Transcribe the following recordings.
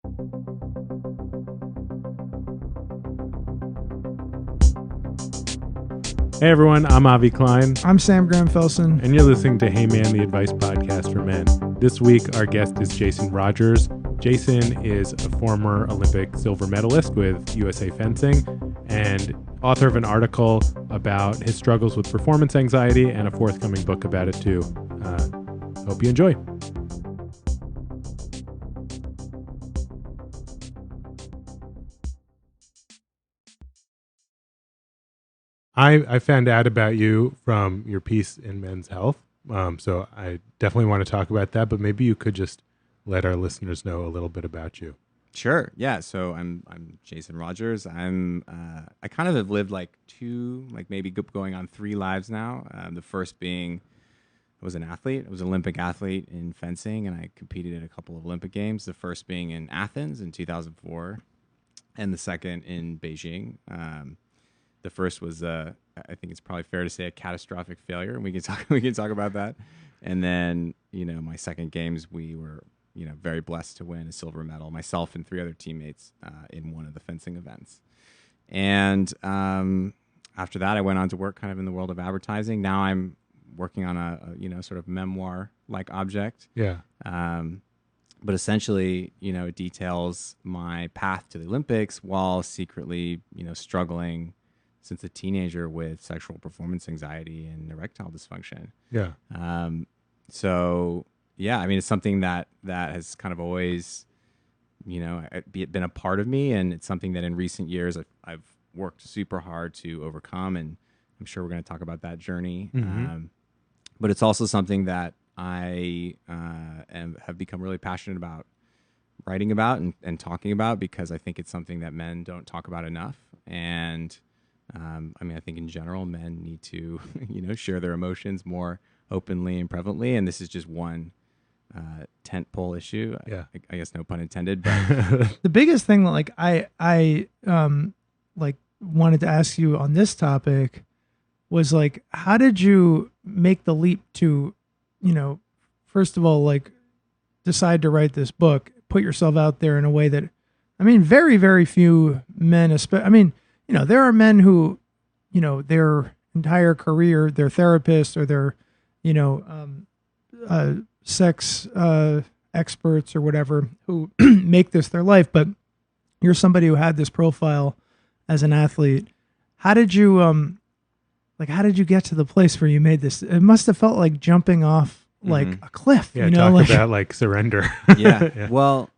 Hey everyone, I'm Avi Klein. I'm Sam Graham-Felsen. And you're listening to Hey Man, the Advice Podcast for Men. This week, our guest is Jason Rodgers. Jason is a former Olympic silver medalist with USA Fencing and author of an article about his struggles with performance anxiety and a forthcoming book about it too. Hope you enjoy. I found out about you from your piece in Men's Health, so I definitely want to talk about that, but maybe you could just let our listeners know a little bit about you. Sure. Yeah. So I'm Jason Rodgers. I kind of have lived maybe going on 3 lives now. The first being I was an athlete. I was an Olympic athlete in fencing, and I competed in a couple of Olympic games. The first being in Athens in 2004, and the second in Beijing. The first was, I think it's probably fair to say, a catastrophic failure, and we can talk about that. And then, my second games, we were, very blessed to win a silver medal, myself and 3 other teammates in one of the fencing events. And after that, I went on to work kind of in the world of advertising. Now I'm working on a sort of memoir-like object. Yeah. But essentially, it details my path to the Olympics while secretly, struggling since a teenager with sexual performance anxiety and erectile dysfunction. Yeah. So yeah, I mean, it's something that has kind of always, been a part of me, and it's something that in recent years I've worked super hard to overcome, and I'm sure we're going to talk about that journey. Mm-hmm. But it's also something that I have become really passionate about writing about and talking about, because I think it's something that men don't talk about enough. And I think in general, men need to, share their emotions more openly and prevalently. And this is just one tentpole issue. Yeah. I guess no pun intended. But The biggest thing that I wanted to ask you on this topic was how did you make the leap to, first of all, decide to write this book, put yourself out there in a way that, very, very few men, there are men who, their entire career, they're therapists or they're, sex experts or whatever, who make this their life. But you're somebody who had this profile as an athlete. How did you, how did you get to the place where you made this? It must have felt like jumping off a cliff. Yeah, talk about surrender. Yeah. Yeah. Well,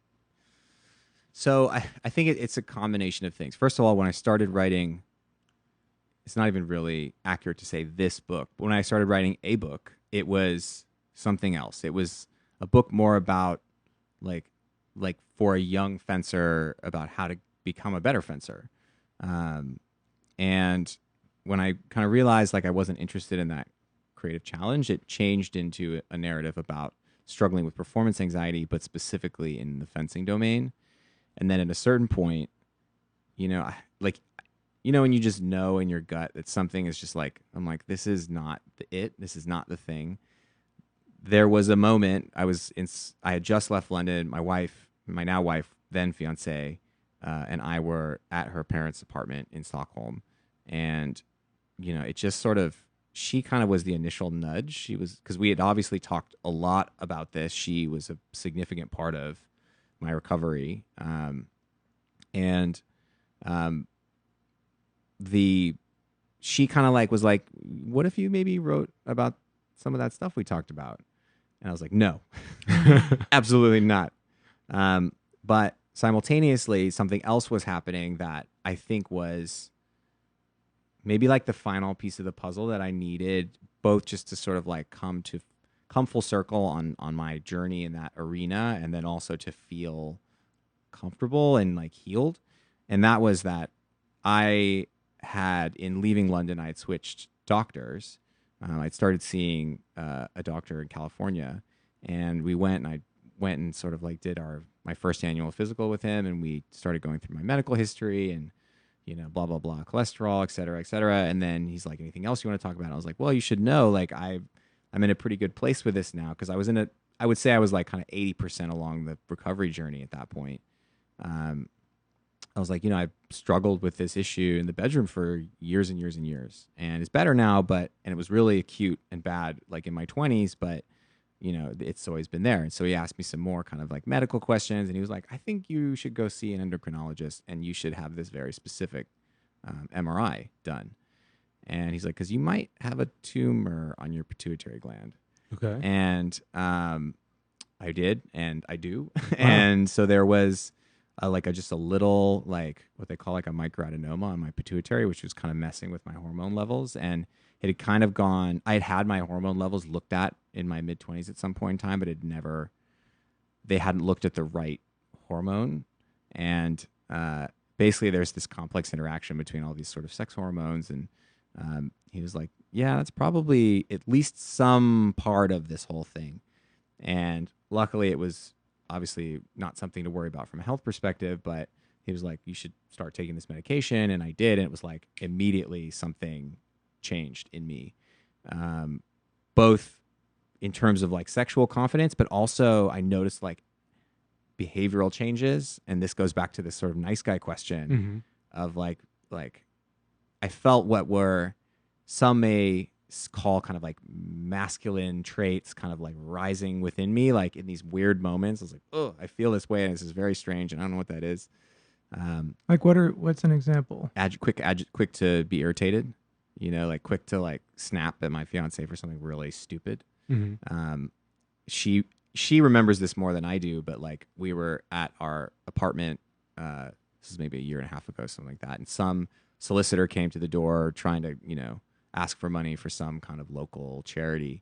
so I think it's a combination of things. First of all, when I started writing, it's not even really accurate to say this book, but when I started writing a book, it was something else. It was a book more about like for a young fencer, about how to become a better fencer. And when I kind of realized I wasn't interested in that creative challenge, it changed into a narrative about struggling with performance anxiety, but specifically in the fencing domain. And then at a certain point, when you just know in your gut that something is just this is not this is not the thing. There was a moment I had just left London. My wife, my now wife, then fiance, and I were at her parents' apartment in Stockholm. And, it just sort of, she kind of was the initial nudge. She was, because we had obviously talked a lot about this. She was a significant part of my recovery. She kind of was like, what if you maybe wrote about some of that stuff we talked about? And I was like, no, absolutely not. But simultaneously, something else was happening that I think was maybe the final piece of the puzzle that I needed, both just to sort of come full circle on my journey in that arena, and then also to feel comfortable and healed. And that was that I had, in leaving London, I had switched doctors. I'd started seeing a doctor in California, and I went and sort of did my first annual physical with him, and we started going through my medical history and blah blah blah, cholesterol, et cetera, et cetera. And then he's like, anything else you want to talk about? I was like, well, you should know, I'm in a pretty good place with this now, because I would say I was kind of 80% along the recovery journey at that point. I was like, I've struggled with this issue in the bedroom for years and years and years, and it's better now, and it was really acute and bad, like in my 20s, but it's always been there. And so he asked me some more kind of like medical questions, and he was like, I think you should go see an endocrinologist, and you should have this very specific MRI done. And he's like, because you might have a tumor on your pituitary gland. Okay. And I did, and I do. Wow. And so there was just a little, like what they call like a microadenoma on my pituitary, which was kind of messing with my hormone levels. And it had kind of gone, I had had my hormone levels looked at in my mid-20s at some point in time, but they hadn't looked at the right hormone. And basically there's this complex interaction between all these sort of sex hormones. And he was like, yeah, that's probably at least some part of this whole thing. And luckily it was obviously not something to worry about from a health perspective, but he was like, you should start taking this medication. And I did. And it was like immediately something changed in me, both in terms of like sexual confidence, but also I noticed like behavioral changes. And this goes back to this sort of nice guy question of like I felt what were some may call kind of like masculine traits kind of like rising within me, like in these weird moments. I was like, oh, I feel this way, and this is very strange, and I don't know what that is. Like what's an example? Quick to be irritated, like quick to like snap at my fiance for something really stupid. She remembers this more than I do, but like we were at our apartment, this is maybe a year and a half ago, something like that, and some solicitor came to the door trying to ask for money for some kind of local charity,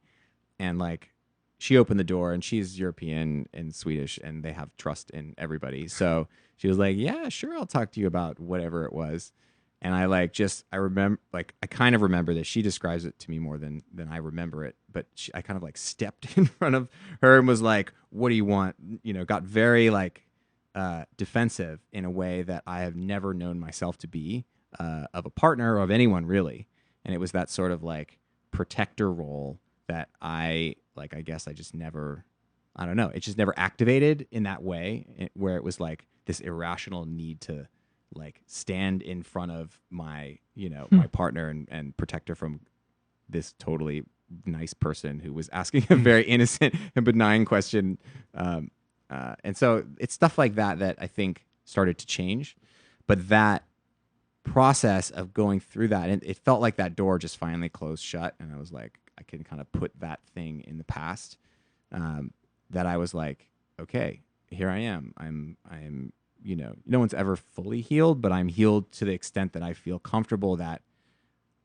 and like she opened the door, and she's European and Swedish, and they have trust in everybody, so she was like, yeah, sure, I'll talk to you about whatever it was. And I remember, like, I kind of remember that she describes it to me more than I remember it. But I kind of like stepped in front of her and was like, what do you want? Got very like defensive in a way that I have never known myself to be of a partner or of anyone really. And it was that sort of like protector role that I guess I just never, I don't know. It just never activated in that way where it was like this irrational need to like stand in front of my, my partner and protect her from this totally nice person who was asking a very innocent and benign question. And so it's stuff like that I think started to change. But that process of going through that, and it felt like that door just finally closed shut. And I was like, I can kind of put that thing in the past, that I was like, okay, here I am. I'm no one's ever fully healed, but I'm healed to the extent that I feel comfortable that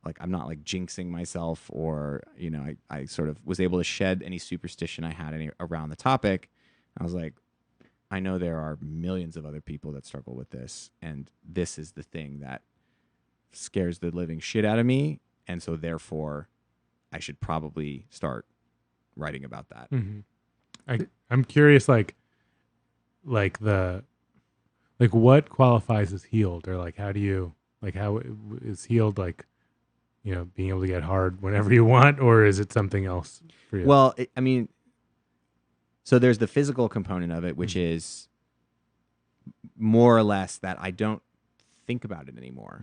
like I'm not like jinxing myself, or I sort of was able to shed any superstition I had around the topic. I was like, I know there are millions of other people that struggle with this, and this is the thing that scares the living shit out of me, and so therefore I should probably start writing about that. I'm curious, like what qualifies as healed, or like how is healed, like being able to get hard whenever you want, or is it something else for you? Well, so there's the physical component of it, which is more or less that I don't think about it anymore.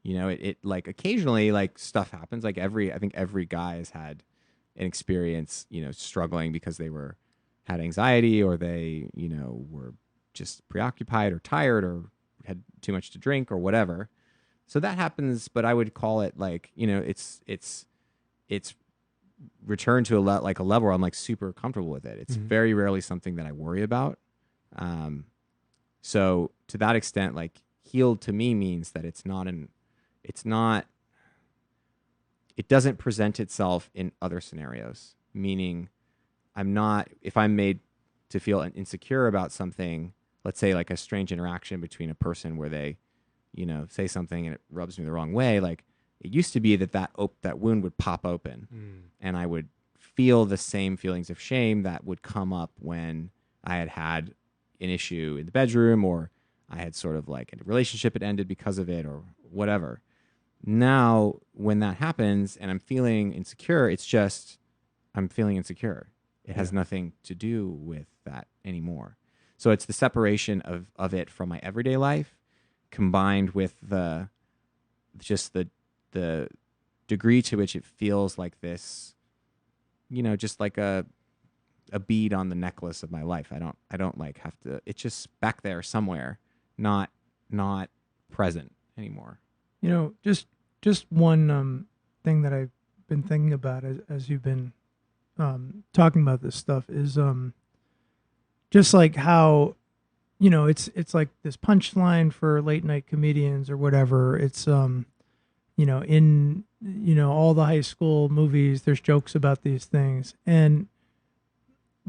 It like occasionally like stuff happens. Like I think every guy has had an experience, struggling because they had anxiety, or they, were just preoccupied or tired or had too much to drink or whatever. So that happens, but I would call it like, it's returned to a level where I'm like super comfortable with it. It's very rarely something that I worry about. So to that extent, like healed to me means that it doesn't present itself in other scenarios, meaning if I'm made to feel insecure about something, let's say like a strange interaction between a person where they, say something and it rubs me the wrong way. Like it used to be that wound would pop open, and I would feel the same feelings of shame that would come up when I had an issue in the bedroom, or I had sort of like a relationship had ended because of it, or whatever. Now, when that happens and I'm feeling insecure, it's just I'm feeling insecure. It has nothing to do with that anymore. So it's the separation of it from my everyday life, combined with the degree to which it feels like this, just like a bead on the necklace of my life. I don't like have to. It's just back there somewhere, not present anymore. Just one thing that I've been thinking about as you've been talking about this stuff is just like how it's like this punchline for late night comedians or whatever. It's in all the high school movies, there's jokes about these things,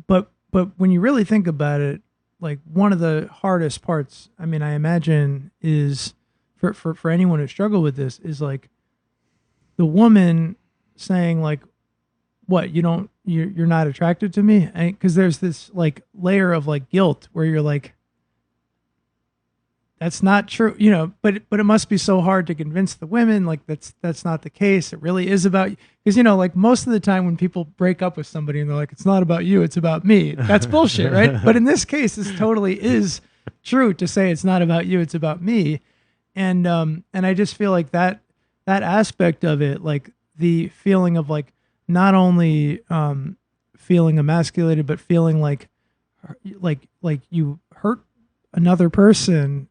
but when you really think about it, like one of the hardest parts, I mean, I imagine is for anyone who struggled with this is like the woman saying like, what, you're not attracted to me? Because there's this like layer of like guilt where you're like, that's not true, but it must be so hard to convince the women like that's not the case. It really is about you. Because like most of the time when people break up with somebody and they're like, it's not about you, it's about me. That's bullshit, right? But in this case, this totally is true to say it's not about you, it's about me. And I just feel like that aspect of it, like the feeling of like not only feeling emasculated, but feeling like you hurt another person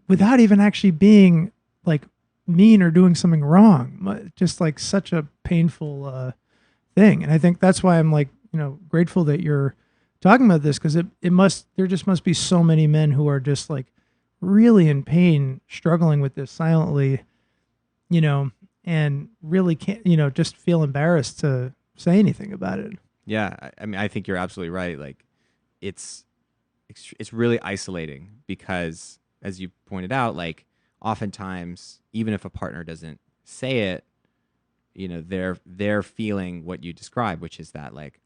without even actually being like mean or doing something wrong. Just like such a painful thing. And I think that's why I'm like, grateful that you're talking about this, because there just must be so many men who are just like really in pain, struggling with this silently, and really can't, just feel embarrassed to say anything about it. Yeah. I mean, I think you're absolutely right. Like it's really isolating because, as you pointed out, like oftentimes, even if a partner doesn't say it, they're feeling what you describe, which is that like,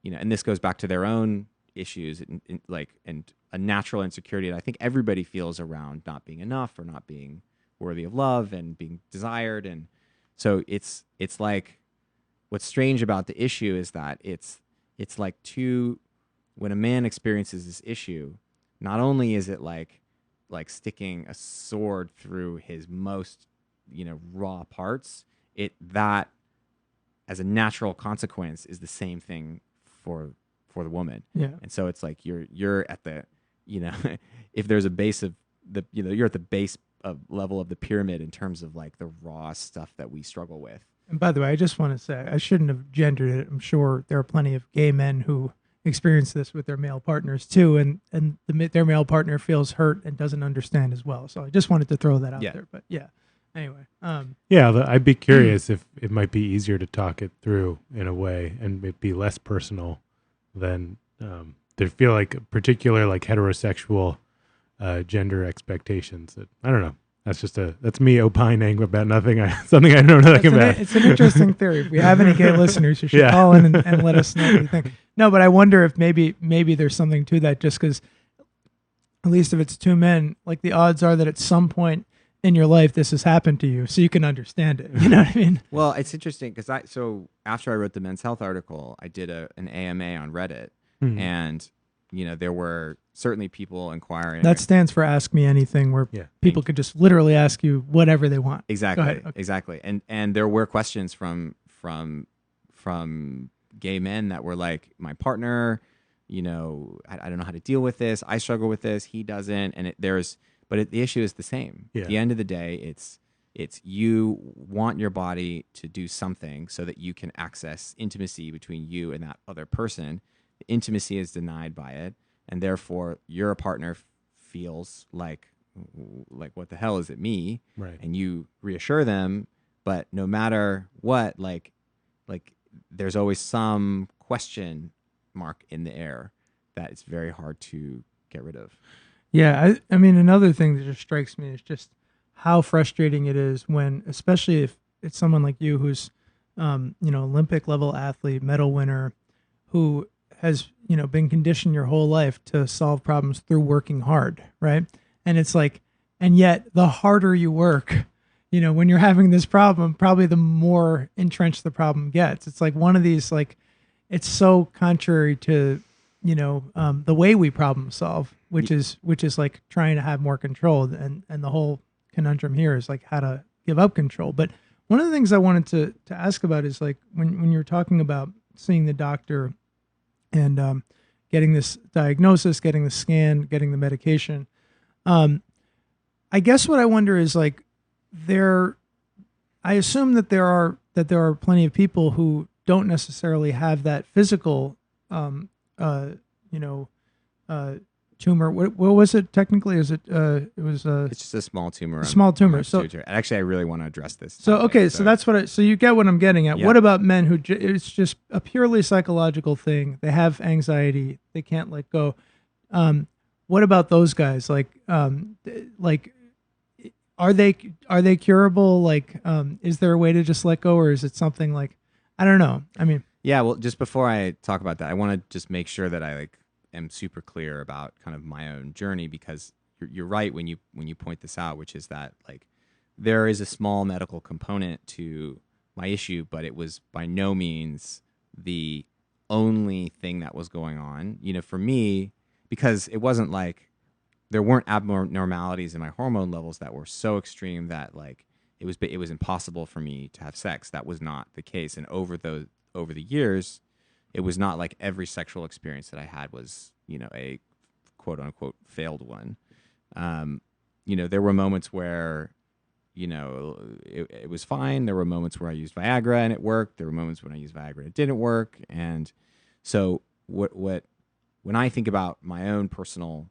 and this goes back to their own issues and a natural insecurity that I think everybody feels around not being enough or not being worthy of love and being desired. And so it's like, what's strange about the issue is that it's like when a man experiences this issue, not only is it like sticking a sword through his most, raw parts, that as a natural consequence is the same thing for the woman. Yeah. And so it's like you're at the, if there's a base of the, you're at the base of level of the pyramid in terms of like the raw stuff that we struggle with. And by the way, I just want to say, I shouldn't have gendered it. I'm sure there are plenty of gay men who experience this with their male partners too, and their male partner feels hurt and doesn't understand as well. So I just wanted to throw that out there. But yeah, anyway. I'd be curious if it might be easier to talk it through in a way and it be less personal than to feel like particular like heterosexual gender expectations. That I don't know. That's me opining about something I know nothing about. It's an interesting theory. If we have any gay listeners, you should call in and let us know what you think. No, but I wonder if maybe there's something to that, just because at least if it's two men, like the odds are that at some point in your life this has happened to you, so you can understand it. You know what I mean? Well, it's interesting because after I wrote the Men's Health article, I did an AMA on Reddit, and there were certainly people inquiring. That stands for Ask Me Anything, where people could just literally ask you whatever they want. Exactly. Go ahead. Okay. Exactly. And there were questions from gay men that were like, my partner, I don't know how to deal with this. I struggle with this. He doesn't. And the issue is the same. Yeah. At the end of the day, it's you want your body to do something so that you can access intimacy between you and that other person. Intimacy is denied by it, and therefore your partner feels like what the hell is it, me? Right. And you reassure them, but no matter what, like there's always some question mark in the air that it's very hard to get rid of. Yeah, I mean, another thing that just strikes me is just how frustrating it is when, especially if it's someone like you who's, Olympic level athlete, medal winner, who has, been conditioned your whole life to solve problems through working hard, right? And it's like, and yet the harder you work, when you're having this problem, probably the more entrenched the problem gets. It's like one of these, like, it's so contrary to the way we problem solve, which is like trying to have more control, and the whole conundrum here is like how to give up control. But one of the things I wanted to ask about is like when you're talking about seeing the doctor and getting this diagnosis, getting the scan, getting the medication. I guess what I wonder is like I assume that there are plenty of people who don't necessarily have that physical, tumor. What was it technically? Is it? It was It's just a small tumor. Small tumor. So actually, I really want to address this. So topic, okay, so that's what. So you get what I'm getting at. Yeah. What about men who it's just a purely psychological thing? They have anxiety. They can't let go. What about those guys? Like are they curable? Like, is there a way to just let go, or is it something like, I don't know. I mean, yeah. Well, just before I talk about that, I want to just make sure that I am super clear about kind of my own journey, because you're right when you point this out, which is that like there is a small medical component to my issue, but it was by no means the only thing that was going on. For me, because it wasn't like there weren't abnormalities in my hormone levels that were so extreme that like it was impossible for me to have sex. That was not the case. And over the years, it was not like every sexual experience that I had was, a quote unquote failed one. There were moments where, it was fine. There were moments where I used Viagra and it worked. There were moments when I used Viagra and it didn't work. And so when I think about my own personal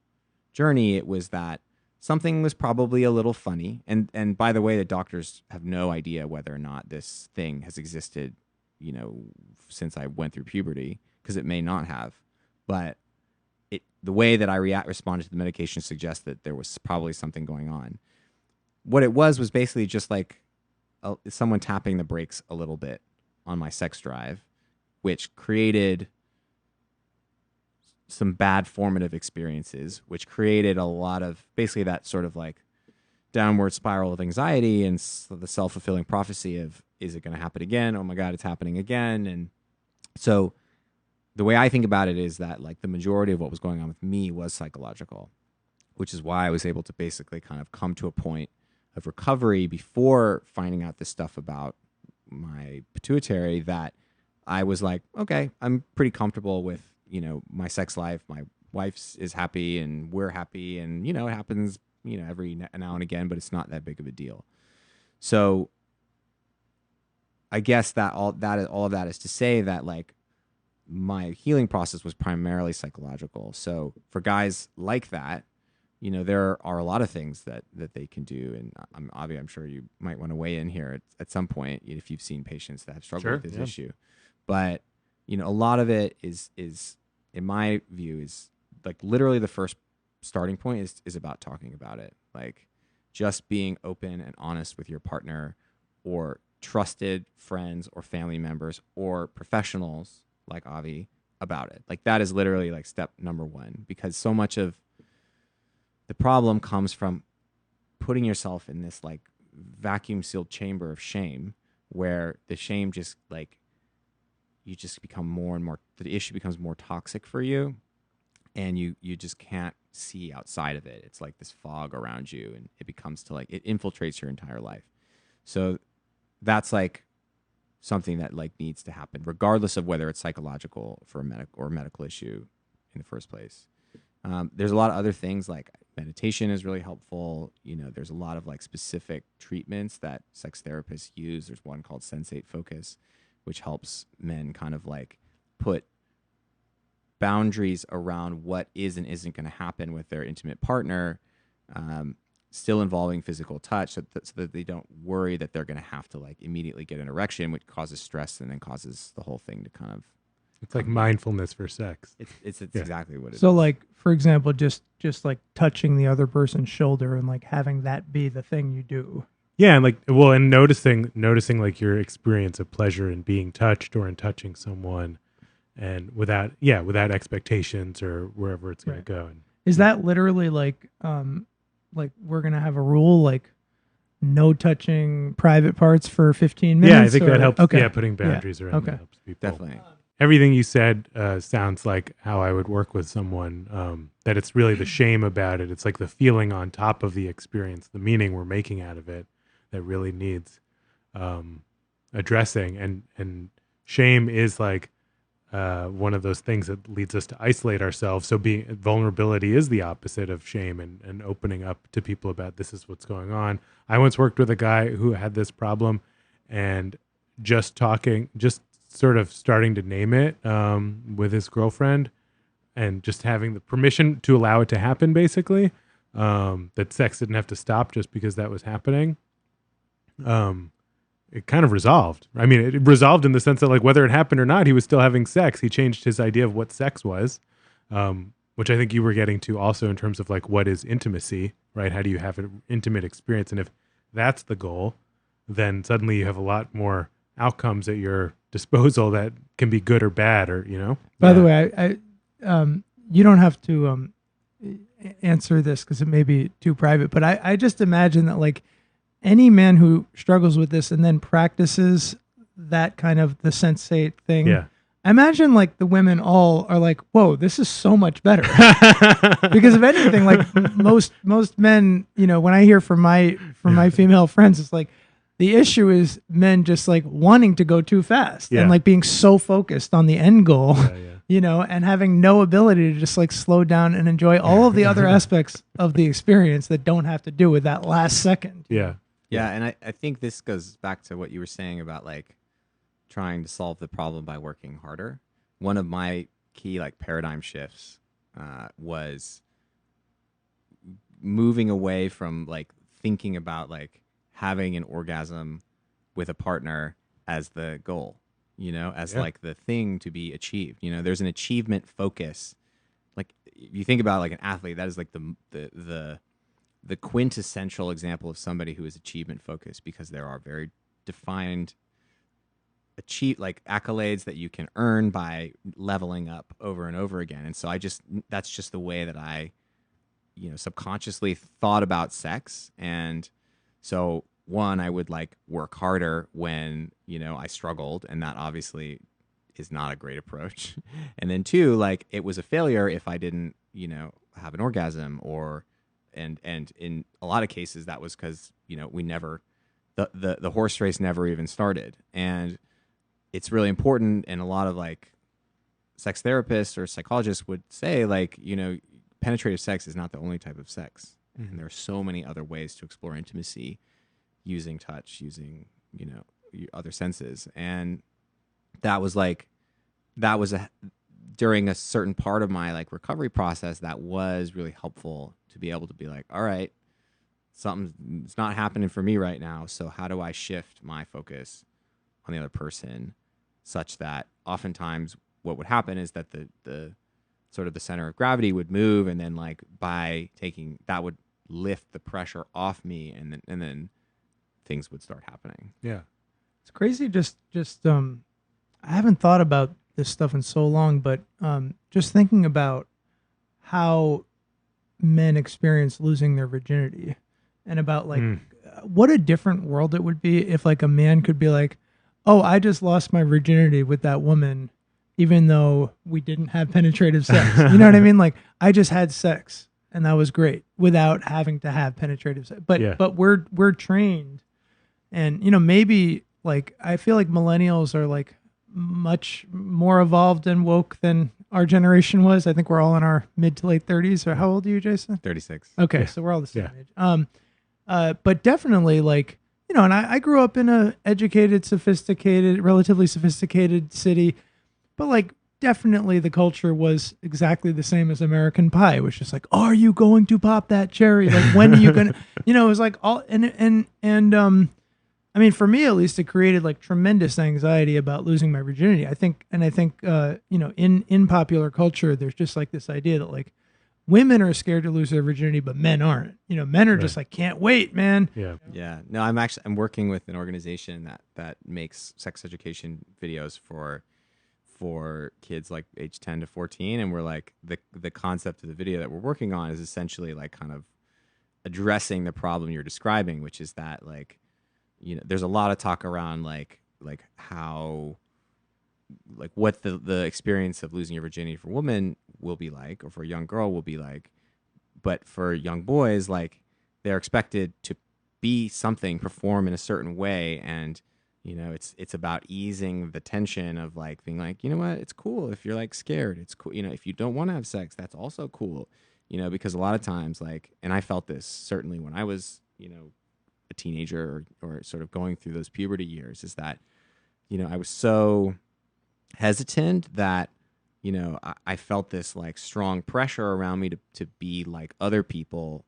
journey, it was that something was probably a little funny. And by the way, the doctors have no idea whether or not this thing has existed, since I went through puberty, because it may not have. But the way that I responded to the medication suggests that there was probably something going on. What it was basically just like someone tapping the brakes a little bit on my sex drive, which created some bad formative experiences, which created a lot of basically that sort of like downward spiral of anxiety and the self-fulfilling prophecy of, is it going to happen again? Oh my God, it's happening again. And so the way I think about it is that like the majority of what was going on with me was psychological, which is why I was able to basically kind of come to a point of recovery before finding out this stuff about my pituitary, that I was like, okay, I'm pretty comfortable with, my sex life. My wife is happy and we're happy, and, it happens, every now and again, but it's not that big of a deal. So I guess that all of that is to say that like my healing process was primarily psychological. So for guys like that, there are a lot of things that they can do. And I'm sure you might want to weigh in here at some point if you've seen patients that have struggled with this issue. But, a lot of it is, in my view, is like literally the first starting point is about talking about it. Like just being open and honest with your partner or trusted friends or family members or professionals like Avi about it. Like that is literally like step number one, because so much of the problem comes from putting yourself in this like vacuum sealed chamber of shame, where the shame just like, you just become more and more, the issue becomes more toxic for you, and you just can't see outside of it. It's like this fog around you, and it becomes it infiltrates your entire life. So that's like something that like needs to happen, regardless of whether it's psychological for a medical issue in the first place. There's a lot of other things like meditation is really helpful. There's a lot of like specific treatments that sex therapists use. There's one called Sensate Focus, which helps men kind of like put boundaries around what is and isn't going to happen with their intimate partner, still involving physical touch, so that they don't worry that they're going to have to like immediately get an erection, which causes stress and then causes the whole thing to kind of. It's like mindfulness for sex. It's exactly what it is. So like, for example, just like touching the other person's shoulder and like having that be the thing you do. Yeah, and like, well, and noticing like your experience of pleasure in being touched or in touching someone, and without expectations or wherever it's going to go. And is that literally like we're gonna have a rule like no touching private parts for 15 minutes? Yeah, I think that helps. Okay. Yeah, putting boundaries around that helps people. Definitely. everything you said sounds like how I would work with someone, that it's really the shame about it. It's like the feeling on top of the experience, the meaning we're making out of it that really needs addressing. And shame is like one of those things that leads us to isolate ourselves. So vulnerability is the opposite of shame, and opening up to people about this is what's going on. I once worked with a guy who had this problem, and just sort of starting to name it with his girlfriend, and just having the permission to allow it to happen, basically, that sex didn't have to stop just because that was happening. It kind of resolved. I mean, it resolved in the sense that, like, whether it happened or not, he was still having sex. He changed his idea of what sex was, which I think you were getting to also in terms of like, what is intimacy, right? How do you have an intimate experience? And if that's the goal, then suddenly you have a lot more outcomes at your disposal that can be good or bad, or, you know. By the way, I you don't have to answer this because it may be too private, but I just imagine that, like, any man who struggles with this and then practices that kind of the sensate thing, Yeah. I imagine like the women all are like, whoa, this is so much better. Because if anything, like most men, you know, when I hear from my female friends, it's like the issue is men just like wanting to go too fast and like being so focused on the end goal, you know, and having no ability to just like slow down and enjoy all of the other aspects of the experience that don't have to do with that last second. Yeah, and I think this goes back to what you were saying about like trying to solve the problem by working harder. One of my key like paradigm shifts was moving away from like thinking about like having an orgasm with a partner as the goal, you know, as like the thing to be achieved. You know, there's an achievement focus. Like you think about like an athlete, that is like the quintessential example of somebody who is achievement focused, because there are very defined like accolades that you can earn by leveling up over and over again. And so that's just the way that I, you know, subconsciously thought about sex. And so one, I would like work harder when, you know, I struggled, and that obviously is not a great approach. And then two, like it was a failure if I didn't, you know, have an orgasm, or and in a lot of cases that was because, you know, we never the horse race never even started. And it's really important, and a lot of like sex therapists or psychologists would say, like, you know, penetrative sex is not the only type of sex. Mm-hmm. And there are so many other ways to explore intimacy using touch, using, you know, other senses. And that was during a certain part of my like recovery process, that was really helpful to be able to be like, all right, something's not happening for me right now. So how do I shift my focus on the other person, such that oftentimes what would happen is that the sort of the center of gravity would move, and then like by taking that would lift the pressure off me, and then things would start happening. Yeah. It's crazy. Just I haven't thought about this stuff in so long, but just thinking about how men experience losing their virginity, and about like what a different world it would be if like a man could be like, oh, I just lost my virginity with that woman, even though we didn't have penetrative sex. You know what I mean? Like I just had sex and that was great without having to have penetrative sex. But we're trained, and you know, maybe like I feel like millennials are like much more evolved and woke than our generation was. I think we're all in our mid to late 30s. Or how old are you, Jason? 36. Okay, so we're all the same age. But definitely, like, you know, and I grew up in a educated, sophisticated, relatively sophisticated city, but like definitely the culture was exactly the same as American Pie. It was just like, are you going to pop that cherry? Like, when are you gonna? You know, it was like all and I mean, for me at least, it created like tremendous anxiety about losing my virginity. I think, you know, in popular culture, there's just like this idea that like women are scared to lose their virginity, but men aren't. You know, men are just like, can't wait, man. Yeah. No, I'm working with an organization that makes sex education videos for kids like age 10 to 14, and we're like the concept of the video that we're working on is essentially like kind of addressing the problem you're describing, which is that like, you know, there's a lot of talk around like how like what the experience of losing your virginity for women will be like, or for a young girl will be like. But for young boys, like they're expected to be something, perform in a certain way, and it's about easing the tension of like being like, you know what, it's cool if you're like scared. It's cool, if you don't want to have sex, that's also cool, because a lot of times, like, and I felt this certainly when I was, a teenager or sort of going through those puberty years, is that, I was so hesitant that, I felt this like strong pressure around me to be like other people,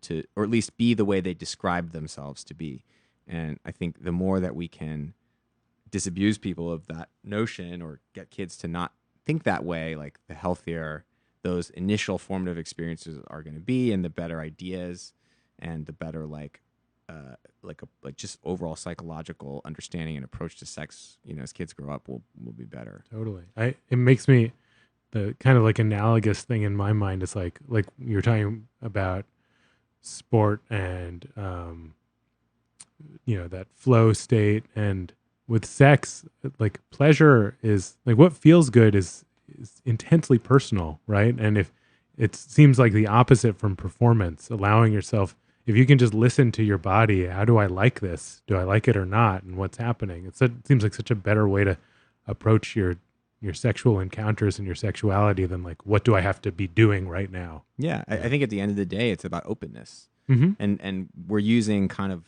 to or at least be the way they described themselves to be. And I think the more that we can disabuse people of that notion or get kids to not think that way, like the healthier those initial formative experiences are going to be, and the better ideas and the better like just overall psychological understanding and approach to sex, as kids grow up will be better. Totally. It makes me, the kind of like analogous thing in my mind is like you're talking about sport and that flow state, and with sex, like pleasure is like what feels good is intensely personal, right? And if it seems like the opposite from performance, allowing yourself, if you can just listen to your body, how do I like this? Do I like it or not? And what's happening? It seems like such a better way to approach your sexual encounters and your sexuality than like, what do I have to be doing right now? Yeah. I think at the end of the day, it's about openness. Mm-hmm. And we're using kind of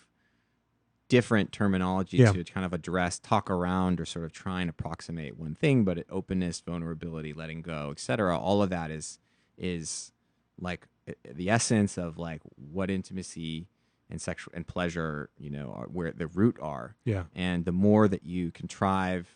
different terminology to kind of talk around, or sort of try and approximate one thing, but openness, vulnerability, letting go, etc. All of that is like the essence of like what intimacy and sexual and pleasure, are, where the root are. Yeah. And the more that you contrive,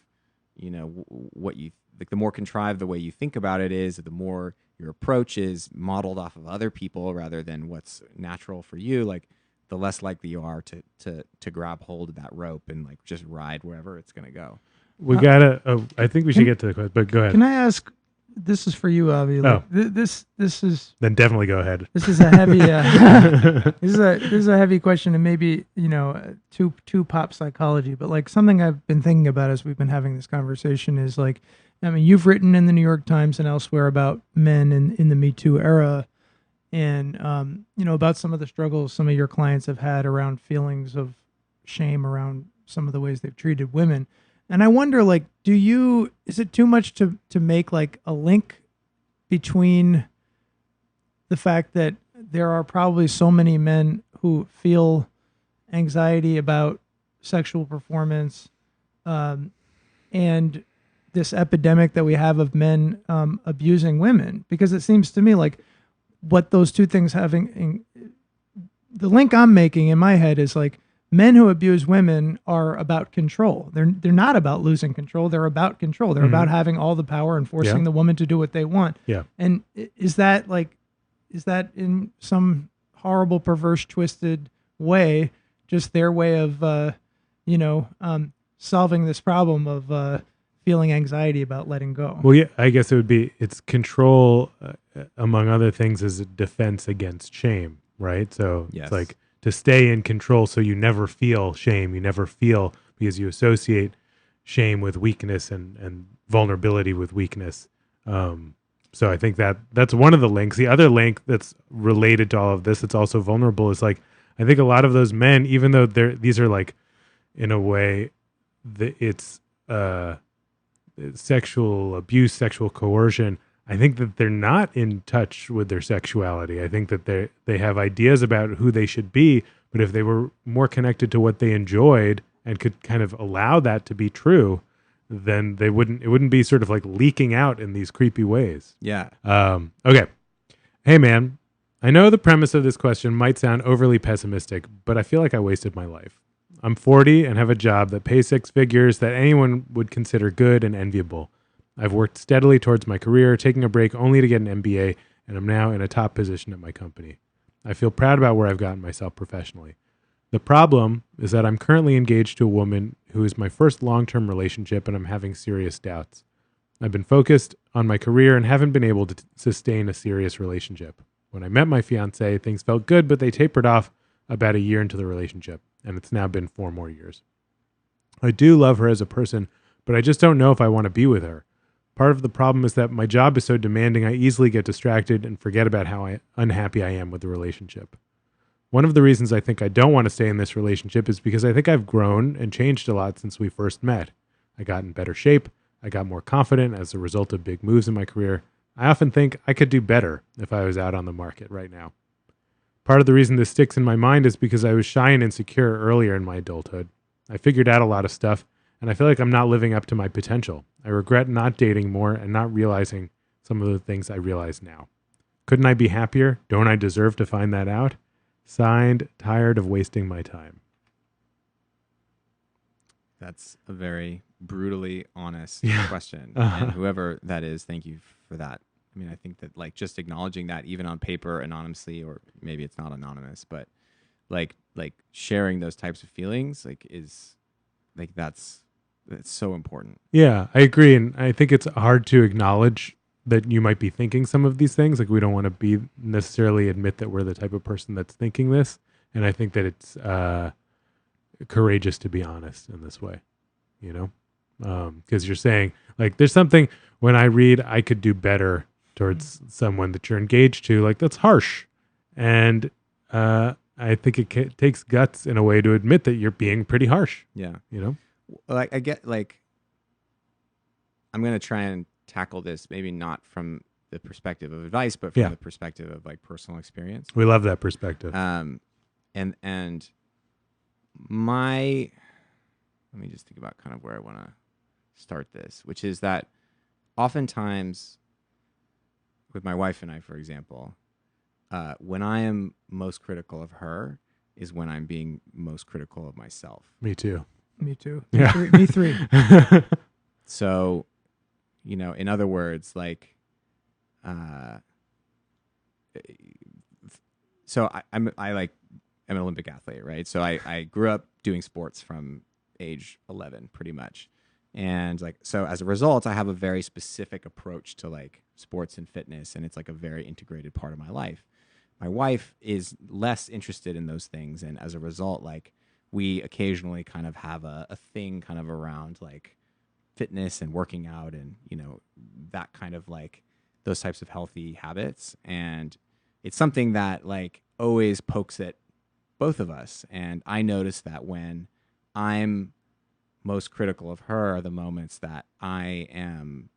what you like, the more contrived the way you think about it is, the more your approach is modeled off of other people rather than what's natural for you, like the less likely you are to grab hold of that rope and like just ride wherever it's going to go. We gotta, I think we should get to the question, but go ahead. Can I ask, this is for you, Avi. Like, this is. Then definitely go ahead. This is a heavy. This is a heavy question, and maybe too pop psychology. But like something I've been thinking about as we've been having this conversation is like, I mean, you've written in the New York Times and elsewhere about men in the Me Too era, and about some of the struggles some of your clients have had around feelings of shame around some of the ways they've treated women. And I wonder, like, is it too much to make like a link between the fact that there are probably so many men who feel anxiety about sexual performance, and this epidemic that we have of men abusing women? Because it seems to me like what those two things having, the link I'm making in my head is like, men who abuse women are about control. They're not about losing control. They're about control. They're about having all the power and forcing the woman to do what they want. Yeah. And is that in some horrible, perverse, twisted way, just their way of, solving this problem of feeling anxiety about letting go? Well, yeah, I guess it's control, among other things, is a defense against shame, right? So It's like, to stay in control so you never feel shame. You never feel, because you associate shame with weakness and vulnerability with weakness. So I think that's one of the links. The other link that's related to all of this, it's also vulnerable, is like, I think a lot of those men, even though these are like, in a way, it's sexual abuse, sexual coercion, I think that they're not in touch with their sexuality. I think that they have ideas about who they should be, but if they were more connected to what they enjoyed and could kind of allow that to be true, then it wouldn't be sort of like leaking out in these creepy ways. Yeah. Okay. Hey man, I know the premise of this question might sound overly pessimistic, but I feel like I wasted my life. I'm 40 and have a job that pays 6 figures that anyone would consider good and enviable. I've worked steadily towards my career, taking a break only to get an MBA, and I'm now in a top position at my company. I feel proud about where I've gotten myself professionally. The problem is that I'm currently engaged to a woman who is my first long-term relationship, and I'm having serious doubts. I've been focused on my career and haven't been able to sustain a serious relationship. When I met my fiance, things felt good, but they tapered off about a year into the relationship, and it's now been 4 more years. I do love her as a person, but I just don't know if I want to be with her. Part of the problem is that my job is so demanding I easily get distracted and forget about how unhappy I am with the relationship. One of the reasons I think I don't want to stay in this relationship is because I think I've grown and changed a lot since we first met. I got in better shape. I got more confident as a result of big moves in my career. I often think I could do better if I was out on the market right now. Part of the reason this sticks in my mind is because I was shy and insecure earlier in my adulthood. I figured out a lot of stuff, and I feel like I'm not living up to my potential. I regret not dating more and not realizing some of the things I realize now. Couldn't I be happier? Don't I deserve to find that out? Signed, tired of wasting my time. That's a very brutally honest Yeah. question. Uh-huh. And whoever that is, thank you for that. I mean, I think that like just acknowledging that even on paper anonymously, or maybe it's not anonymous, but like sharing those types of feelings is like that's so important. Yeah, I agree. And I think it's hard to acknowledge that you might be thinking some of these things. Like we don't want to be necessarily admit that we're the type of person that's thinking this. And I think that it's courageous to be honest in this way, you know? Because you're saying like there's something when I read I could do better towards someone that you're engaged to, like that's harsh. And I think it takes guts in a way to admit that you're being pretty harsh. Yeah. You know? Like I get like I'm going to try and tackle this maybe not from the perspective of advice, but from the perspective of like personal experience. We love that perspective. And let me just think about kind of where I want to start this, which is that oftentimes with my wife and I, for example, when I am most critical of her is when I'm being most critical of myself. Me too. Me too. Yeah. Me three. So, you know, in other words, like, so I'm an Olympic athlete, right? So I grew up doing sports from age 11, pretty much. And like, so as a result, I have a very specific approach to like sports and fitness. And it's like a very integrated part of my life. My wife is less interested in those things. And as a result, like we occasionally kind of have a thing kind of around like fitness and working out and, you know, that kind of like those types of healthy habits. And it's something that like always pokes at both of us. And I notice that when I'm most critical of her are the moments that I am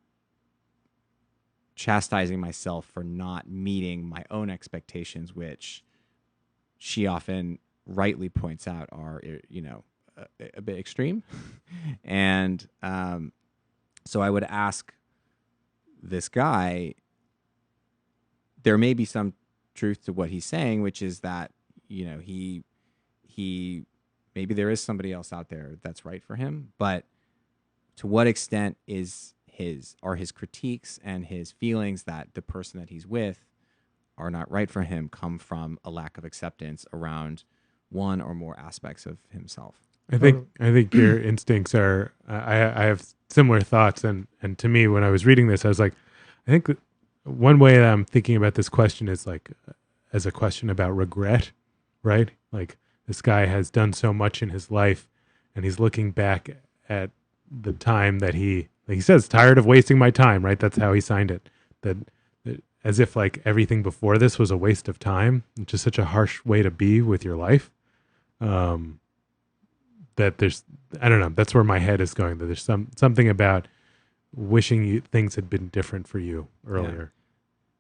chastising myself for not meeting my own expectations, which she often rightly points out are, you know, a bit extreme. And so I would ask this guy, there may be some truth to what he's saying, which is that, you know, he maybe there is somebody else out there that's right for him, but to what extent are his critiques and his feelings that the person that he's with are not right for him come from a lack of acceptance around one or more aspects of himself? I think your instincts are. I have similar thoughts, and to me, when I was reading this, I was like, I think one way that I'm thinking about this question is like as a question about regret, right? Like this guy has done so much in his life, and he's looking back at the time that he says, tired of wasting my time, right? That's how he signed it. That as if like everything before this was a waste of time, which is such a harsh way to be with your life. That there's, I don't know, that's where my head is going, that there's something about wishing things had been different for you earlier.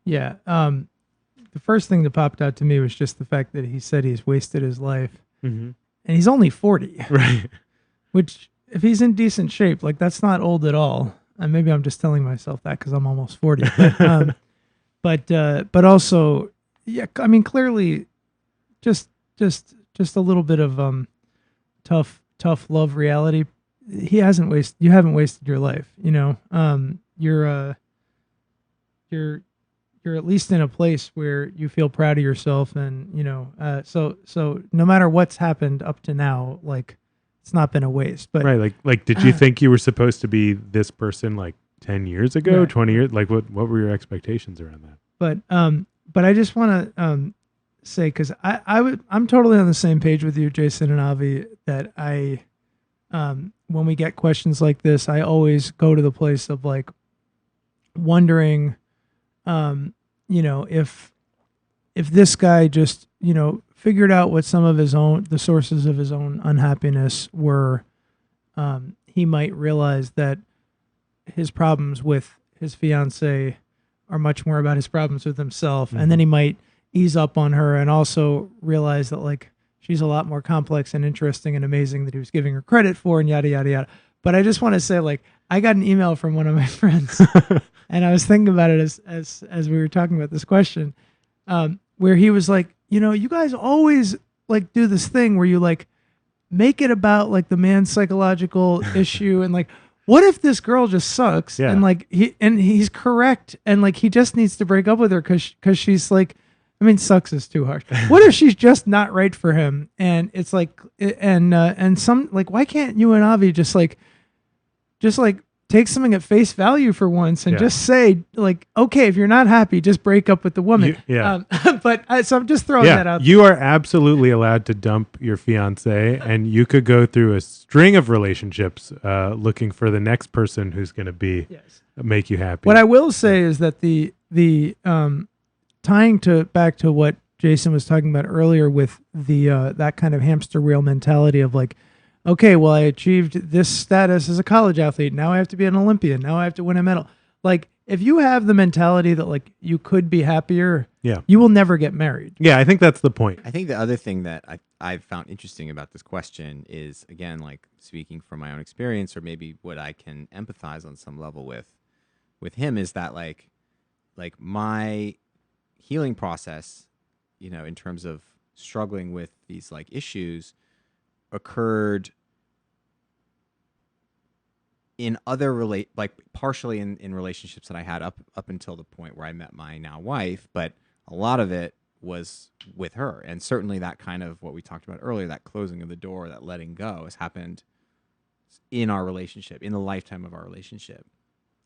Yeah. The first thing that popped out to me was just the fact that he said he's wasted his life. Mm-hmm. And he's only 40. Right. Which, if he's in decent shape, like that's not old at all. And maybe I'm just telling myself that because I'm almost 40. But also, yeah, I mean, clearly just a little bit of tough love reality. You haven't wasted your life, you know. You're at least in a place where you feel proud of yourself, and you know, so no matter what's happened up to now, like it's not been a waste. But right, like did you think you were supposed to be this person like 10 years ago, right, 20 years? Like what were your expectations around that? But I just want to say, because I'm totally on the same page with you, Jason and Avi, that when we get questions like this, I always go to the place of like wondering, if this guy just, figured out what some of the sources of his own unhappiness were, he might realize that his problems with his fiance are much more about his problems with himself. Mm-hmm. And then he might ease up on her and also realize that like she's a lot more complex and interesting and amazing than he was giving her credit for, and yada, yada, yada. But I just want to say, like, I got an email from one of my friends and I was thinking about it as we were talking about this question, where he was like, you guys always like do this thing where you like make it about like the man's psychological issue and like, what if this girl just sucks and like he's correct and like he just needs to break up with her because she's like, I mean, sucks is too harsh. What if she's just not right for him? And it's like, and some like, why can't you and Avi just like take something at face value for once and just say like, okay, if you're not happy, just break up with the woman. So I'm just throwing that out. You are absolutely allowed to dump your fiance, and you could go through a string of relationships looking for the next person who's going to make you happy. What I will say is that the tying back to what Jason was talking about earlier with the that kind of hamster wheel mentality of like, okay, well, I achieved this status as a college athlete. Now I have to be an Olympian. Now I have to win a medal. Like, if you have the mentality that like you could be happier, you will never get married. Yeah, I think that's the point. I think the other thing that I've found interesting about this question is, again, like speaking from my own experience, or maybe what I can empathize on some level with him, is that like my healing process, in terms of struggling with these like issues, occurred in other partially in relationships that I had up until the point where I met my now wife, but a lot of it was with her. And certainly that kind of what we talked about earlier, that closing of the door, that letting go, has happened in our relationship, in the lifetime of our relationship.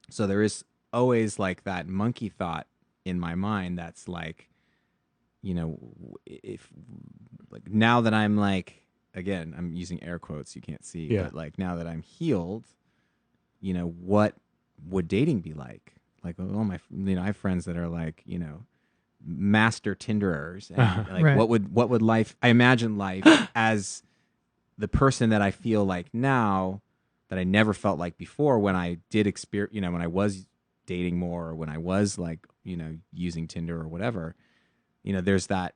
So there is always like that monkey thought in my mind that's like, if like now that I'm like, again, I'm using air quotes, you can't see, but like now that I'm healed, what would dating be like? Like, I have friends that are like, master Tinderers, and like, what would life? I imagine life as the person that I feel like now that I never felt like before when I did experience, when I was dating more, or when I was like, using Tinder or whatever, there's that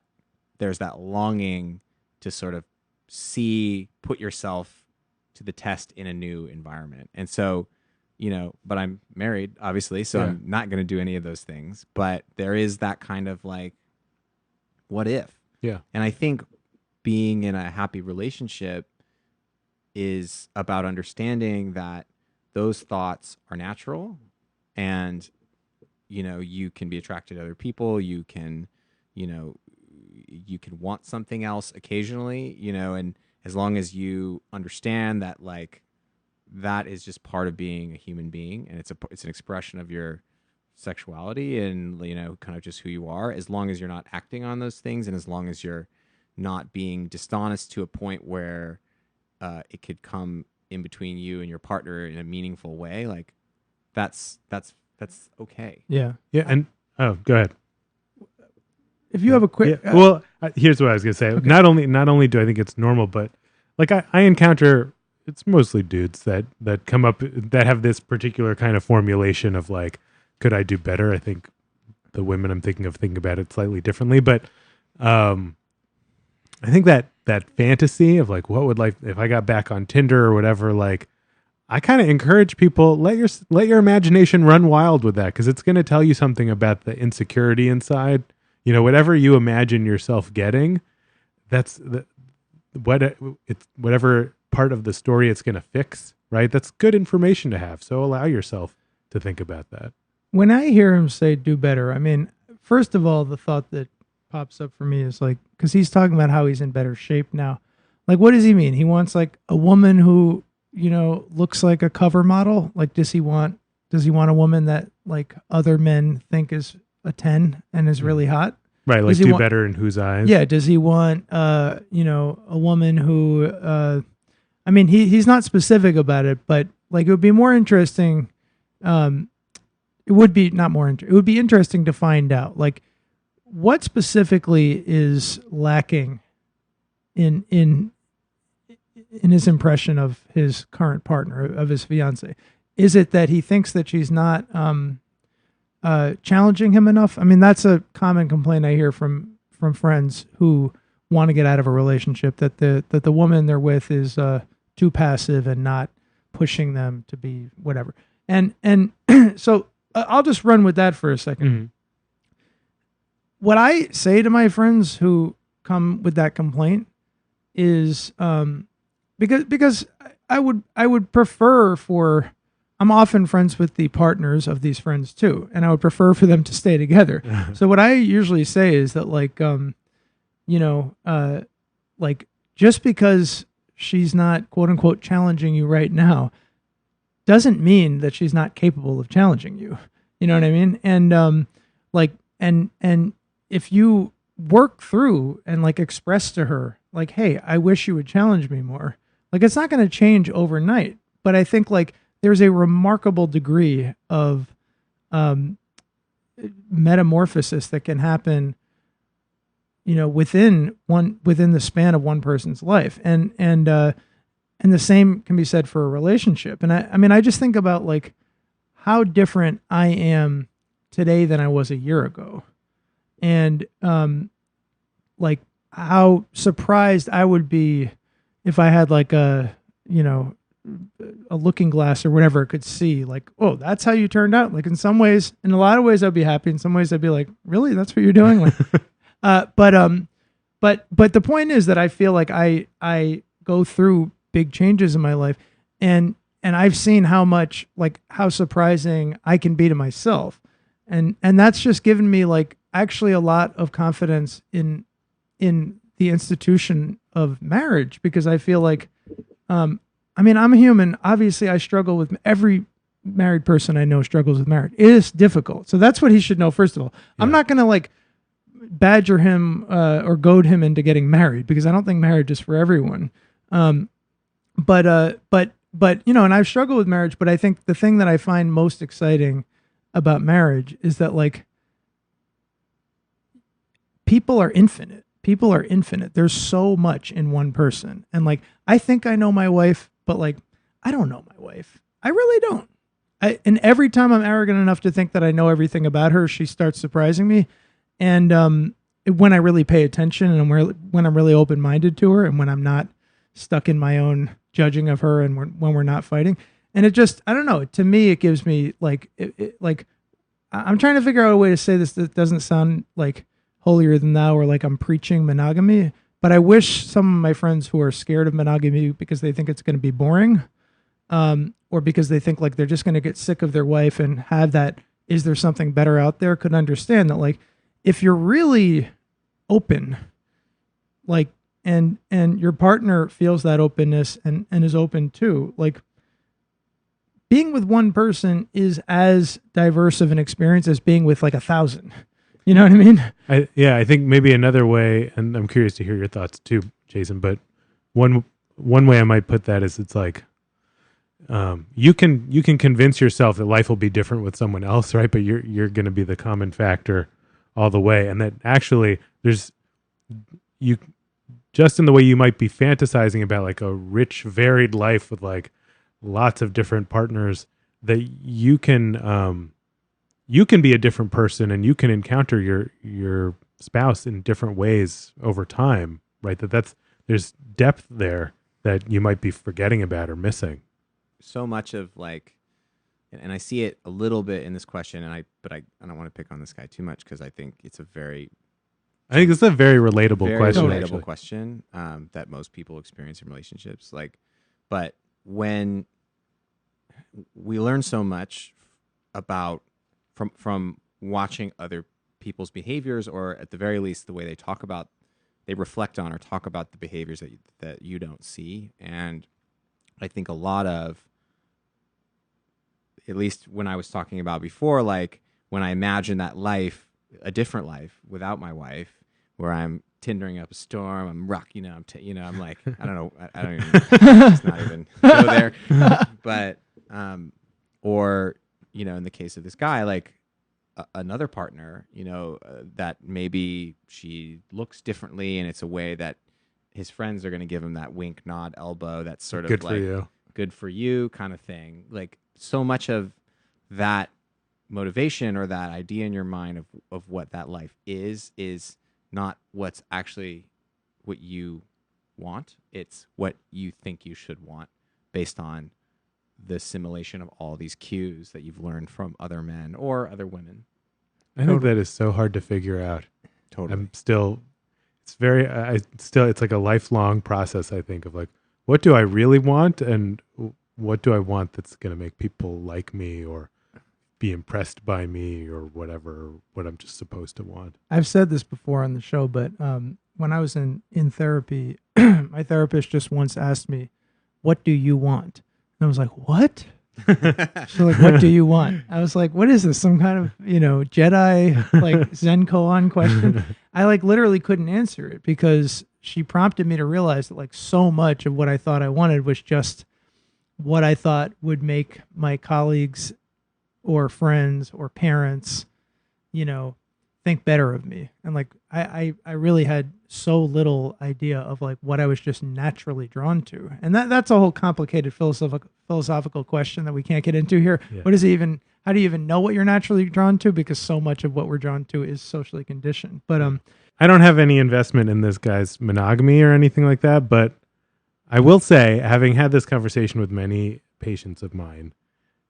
longing to sort of put yourself to the test in a new environment. And so, but I'm married, obviously, so I'm not going to do any of those things. But there is that kind of like, what if? Yeah. And I think being in a happy relationship is about understanding that those thoughts are natural, and, you can be attracted to other people. You can, you can want something else occasionally, and as long as you understand that, like, that is just part of being a human being, and it's an expression of your sexuality and, kind of just who you are, as long as you're not acting on those things, and as long as you're not being dishonest to a point where it could come in between you and your partner in a meaningful way, like that's okay. Yeah. Yeah. And go ahead. If you have a quick, here's what I was gonna say. Okay. Not only do I think it's normal, but like I encounter, it's mostly dudes that come up that have this particular kind of formulation of like, could I do better? I think the women I'm thinking about it slightly differently, but I think that fantasy of like, what would life if I got back on Tinder or whatever, like, I kind of encourage people, let your imagination run wild with that, because it's going to tell you something about the insecurity inside. Whatever you imagine yourself getting, that's whatever part of the story it's going to fix, right? That's good information to have. So allow yourself to think about that. When I hear him say do better, I mean, first of all, the thought that pops up for me is like, because he's talking about how he's in better shape now. Like, what does he mean? He wants like a woman who, looks like a cover model. Like, does he want a woman that like other men think is a 10 and is really hot? Right. Like, do better in whose eyes? Yeah. Does he want, a woman who, I mean, he's not specific about it, but like it would be more interesting. It would be not more. It would be interesting to find out like what specifically is lacking in his impression of his current partner, of his fiance. Is it that he thinks that she's not challenging him enough? I mean, that's a common complaint I hear from friends who want to get out of a relationship, that the woman they're with is too passive and not pushing them to be whatever. And so I'll just run with that for a second. Mm-hmm. What I say to my friends who come with that complaint is because I would prefer for, I'm often friends with the partners of these friends too, and I would prefer for them to stay together. So what I usually say is that like like just because she's not quote unquote challenging you right now doesn't mean that she's not capable of challenging you. You know what I mean? And like and if you work through and like express to her like, hey, I wish you would challenge me more, like it's not going to change overnight, but I think like there's a remarkable degree of metamorphosis that can happen, you know, within the span of one person's life, and the same can be said for a relationship. And I mean, I just think about like how different I am today than I was a year ago, and like how surprised I would be if I had like a looking glass or whatever could see like, oh, that's how you turned out. Like in some ways, in a lot of ways I'd be happy. In some ways I'd be like, really, that's what you're doing? Like, but the point is that I feel like I go through big changes in my life, and I've seen how surprising I can be to myself. And that's just given me like actually a lot of confidence in the institution of marriage, because I feel like, I mean, I'm a human. Obviously, I struggle with, every married person I know struggles with marriage. It is difficult. So that's what he should know, first of all. Yeah. I'm not going to like badger him or goad him into getting married, because I don't think marriage is for everyone. But you know, and I've struggled with marriage, but I think the thing that I find most exciting about marriage is that like people are infinite. People are infinite. There's so much in one person. And like, I think I know my wife, but like, I don't know my wife. I really don't. And every time I'm arrogant enough to think that I know everything about her, she starts surprising me. And when I really pay attention, and when I'm really open-minded to her, and when I'm not stuck in my own judging of her, and when we're not fighting, and it just, I don't know, to me, it gives me like, like I'm trying to figure out a way to say this that doesn't sound like holier than thou or like I'm preaching monogamy, but I wish some of my friends who are scared of monogamy because they think it's going to be boring, or because they think like they're just going to get sick of their wife and have that, is there something better out there, could understand that like, if you're really open, like, and your partner feels that openness and is open too, like being with one person is as diverse of an experience as being with like 1,000. You know what I mean? I think maybe another way, and I'm curious to hear your thoughts too, Jason, but one way I might put that is it's like, you can convince yourself that life will be different with someone else, right? But you're going to be the common factor all the way. And that actually you just in the way you might be fantasizing about like a rich, varied life with like lots of different partners, that you can be a different person, and you can encounter your spouse in different ways over time, right? There's depth there that you might be forgetting about or missing. So much of like, and I see it a little bit in this question, but I don't want to pick on this guy too much, because I think it's a very relatable question. Relatable question that most people experience in relationships. Like, but when we learn so much about from watching other people's behaviors, or at the very least the way they reflect on or talk about the behaviors that you don't see. And I think a lot of, at least when I was talking about before, like when I imagine that life, a different life without my wife, where I'm tindering up a storm. I'm I'm like, I don't know. I don't even, just not even go there. But, or, in the case of this guy, like another partner, that maybe she looks differently and it's a way that his friends are going to give him that wink, nod, elbow. That's sort of Good like for you. good for you kind of thing. Like so much of that motivation or that idea in your mind of what that life is not what's actually what you want. It's what you think you should want based on the assimilation of all these cues that you've learned from other men or other women. I think that is so hard to figure out. Totally. It's like a lifelong process, I think, of like, what do I really want and what do I want that's going to make people like me or be impressed by me or whatever, what I'm just supposed to want. I've said this before on the show, but when I was in therapy, my therapist just once asked me, "What do you want?" And I was like, "What?" She's like, "What do you want?" I was like, "What is this? Some kind of Jedi like Zen koan question?" I like literally couldn't answer it because she prompted me to realize that like so much of what I thought I wanted was just what I thought would make my colleagues or friends or parents, think better of me. And like, I really had so little idea of like what I was just naturally drawn to. And that's a whole complicated philosophical question that we can't get into here. Yeah. What is it even, how do you even know what you're naturally drawn to? Because so much of what we're drawn to is socially conditioned. But, I don't have any investment in this guy's monogamy or anything like that, but I will say, having had this conversation with many patients of mine,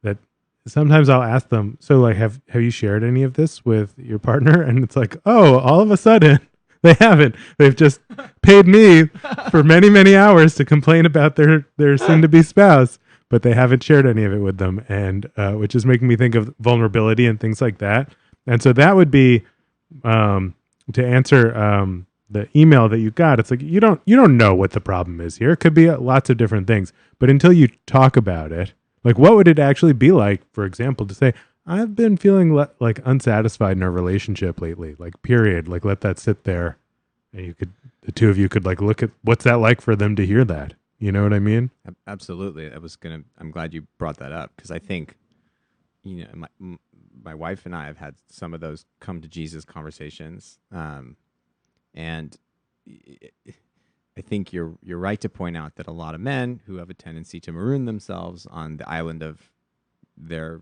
that sometimes I'll ask them, so like, have you shared any of this with your partner? And it's like, oh, all of a sudden they haven't. They've just paid me for many, many hours to complain about their soon-to-be spouse, but they haven't shared any of it with them, and which is making me think of vulnerability and things like that. And so that would be to answer the email that you got. It's like you don't know what the problem is here. It could be lots of different things, but until you talk about it. Like, what would it actually be like, for example, to say, I've been feeling like unsatisfied in our relationship lately, like, period. Like, let that sit there. And the two of you could like look at what's that like for them to hear that. You know what I mean? Absolutely. I'm glad you brought that up because I think, my wife and I have had some of those come to Jesus conversations. And I think you're right to point out that a lot of men who have a tendency to maroon themselves on the island of their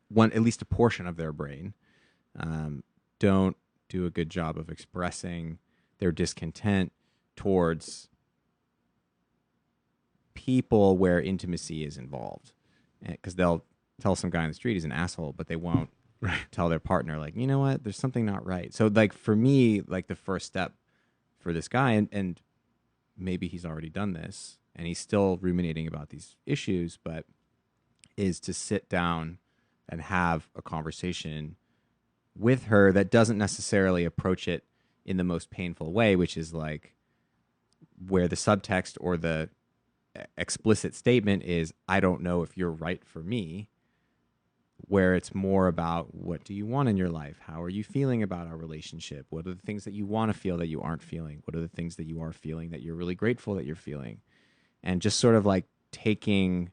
one, at least a portion of their brain, don't do a good job of expressing their discontent towards people where intimacy is involved. Because they'll tell some guy on the street he's an asshole, but they won't tell their partner, like, you know what, there's something not right. So like for me, like the first step for this guy, and maybe he's already done this and he's still ruminating about these issues, but is to sit down and have a conversation with her that doesn't necessarily approach it in the most painful way, which is like where the subtext or the explicit statement is, I don't know if you're right for me, where it's more about what do you want in your life? How are you feeling about our relationship? What are the things that you want to feel that you aren't feeling? What are the things that you are feeling that you're really grateful that you're feeling? And just sort of like taking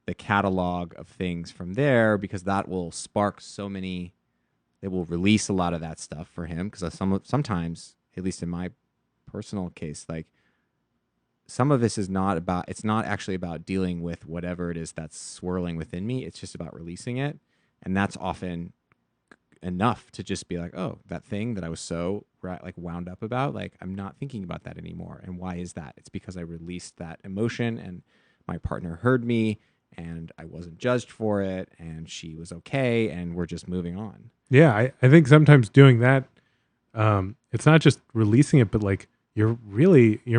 the catalog of things from there, because that will spark it will release a lot of that stuff for him. Because sometimes, at least in my personal case, like some of this it's not actually about dealing with whatever it is that's swirling within me. It's just about releasing it. And that's often enough to just be like, oh, that thing that I was so like wound up about, like I'm not thinking about that anymore. And why is that? It's because I released that emotion and my partner heard me and I wasn't judged for it and she was okay and we're just moving on. Yeah, I think sometimes doing that, it's not just releasing it, but like you're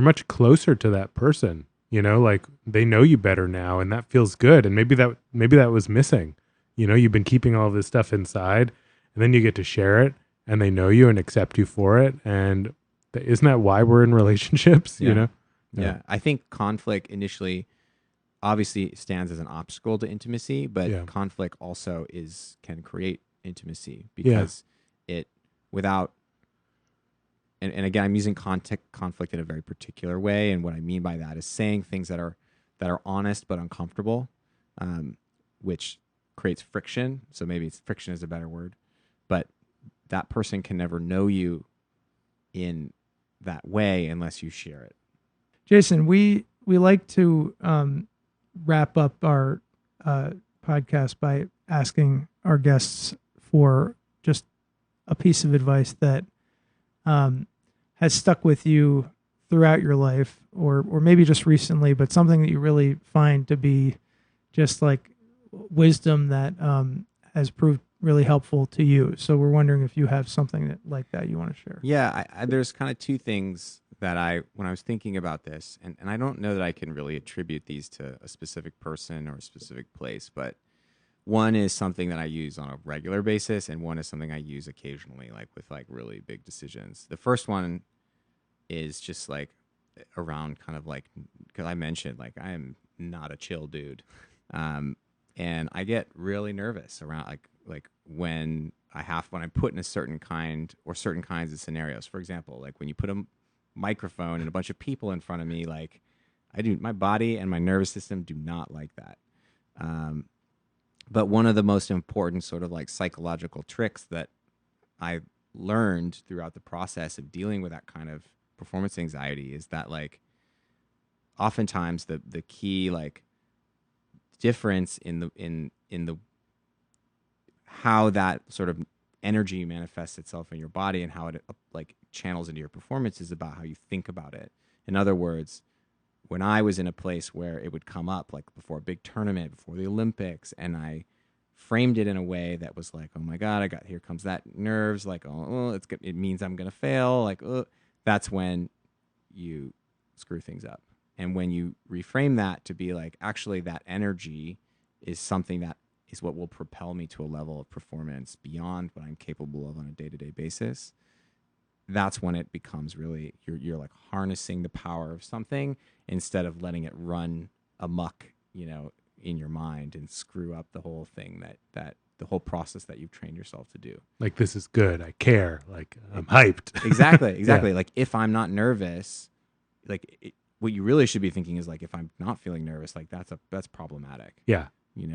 much closer to that person, like they know you better now and that feels good. And maybe that was missing. You've been keeping all this stuff inside and then you get to share it and they know you and accept you for it. And isn't that why we're in relationships? Yeah. Yeah. I think conflict initially obviously stands as an obstacle to intimacy, but conflict also can create intimacy because it, without and again, I'm using conflict in a very particular way. And what I mean by that is saying things that are honest but uncomfortable, which creates friction. So maybe friction is a better word, but that person can never know you in that way unless you share it. Jason, we like to wrap up our podcast by asking our guests for just a piece of advice that has stuck with you throughout your life, or maybe just recently, but something that you really find to be just like wisdom that has proved really helpful to you. So we're wondering if you have something like that you want to share. Yeah, there's kind of two things that when I was thinking about this, and I don't know that I can really attribute these to a specific person or a specific place, but one is something that I use on a regular basis, and one is something I use occasionally, like with like really big decisions. The first one is just like around kind of like, because I mentioned like I am not a chill dude, and I get really nervous around like when I'm put in a certain kind or certain kinds of scenarios. For example, like when you put a microphone and a bunch of people in front of me, like my body and my nervous system do not like that. But one of the most important sort of like psychological tricks that I learned throughout the process of dealing with that kind of performance anxiety is that like oftentimes the key like difference in the how that sort of energy manifests itself in your body and how it like channels into your performance is about how you think about it. In other words, when I was in a place where it would come up, like before a big tournament, before the Olympics, and I framed it in a way that was like, oh my God, here comes that nerves, like, it means I'm going to fail. Like, that's when you screw things up. And when you reframe that to be like, actually that energy is something that is what will propel me to a level of performance beyond what I'm capable of on a day-to-day basis, that's when it becomes really, you're like harnessing the power of something instead of letting it run amok, in your mind and screw up the whole thing that the whole process that you've trained yourself to do. Like, this is good. I care. Like, I'm hyped. Exactly. Yeah. Like if I'm not nervous, like what you really should be thinking is like, if I'm not feeling nervous, like that's problematic. Yeah.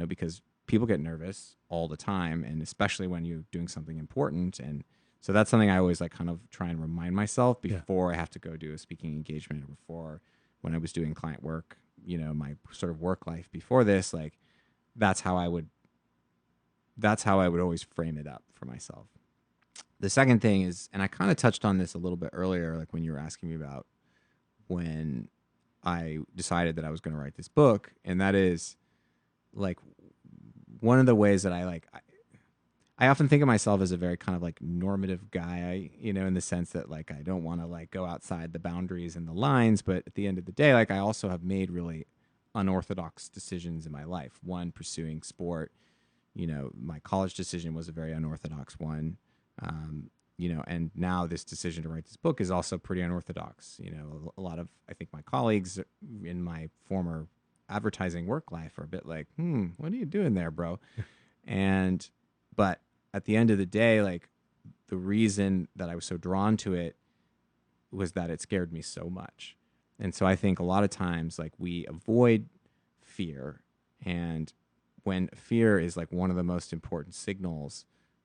Because people get nervous all the time, and especially when you're doing something important. And so that's something I always like kind of try and remind myself before I have to go do a speaking engagement, or before when I was doing client work, my sort of work life before this, like that's how I would always frame it up for myself. The second thing is, and I kind of touched on this a little bit earlier, like when you were asking me about when I decided that I was going to write this book, and that is like one of the ways that I often think of myself as a very kind of like normative guy, in the sense that like I don't want to like go outside the boundaries and the lines, but at the end of the day, like I also have made really unorthodox decisions in my life. One, pursuing sport, my college decision was a very unorthodox one, and now this decision to write this book is also pretty unorthodox. A lot of, I think, my colleagues in my former advertising work life are a bit like, what are you doing there, bro? But at the end of the day, like the reason that I was so drawn to it was that it scared me so much. And so I think a lot of times like we avoid fear, and when fear is like one of the most important signals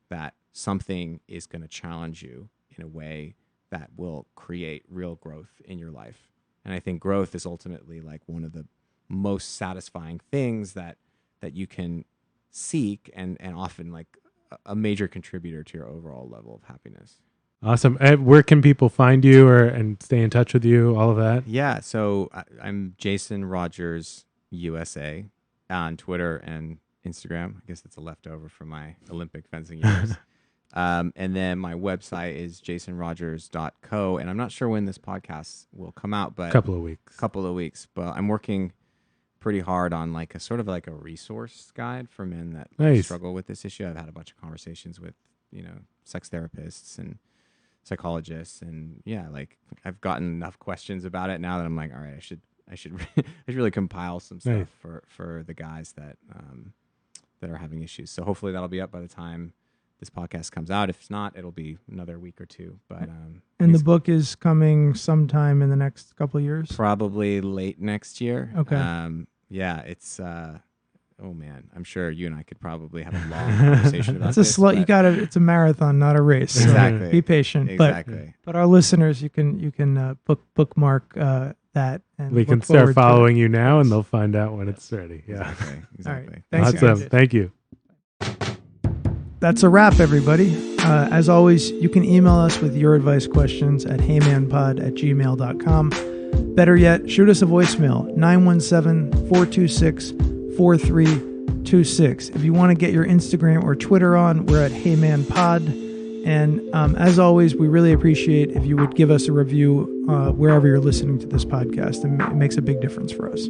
that something is going to challenge you in a way that will create real growth in your life. And I think growth is ultimately like one of the most satisfying things that you can seek, and often like a major contributor to your overall level of happiness. Awesome. Where can people find you and stay in touch with you, all of that? Yeah, so I'm Jason Rodgers USA on Twitter and Instagram. I guess it's a leftover from my Olympic fencing years. And then my website is jasonrodgers.co. And I'm not sure when this podcast will come out, but Couple of weeks. But I'm working pretty hard on like a sort of like a resource guide for men that Nice. struggle with this issue. I've had a bunch of conversations with, sex therapists and psychologists, and like I've gotten enough questions about it now that I'm like, all right, I should I should really compile some stuff for the guys that are having issues. So hopefully that'll be up by the time this podcast comes out. If it's not, it'll be another week or two. But and the book is coming sometime in the next couple of years. probably late next year. Okay. Yeah, it's oh man, I'm sure you and I could probably have a long conversation about It's a this. slow. You but- gotta. It's a marathon, not a race. So Exactly. be patient. Exactly. But our listeners, you can bookmark that, and We can look forward start to it. following you now, and they'll find out when it's ready. Yeah. Exactly. Exactly. Thanks, Awesome. Candid. Thank you. That's a wrap, everybody. As always, you can email us with your advice questions at heymanpod@gmail.com. Better yet, shoot us a voicemail, 917-426-4326. If you want to get your Instagram or Twitter on, we're at heymanpod. And as always, we really appreciate if you would give us a review wherever you're listening to this podcast. It makes a big difference for us.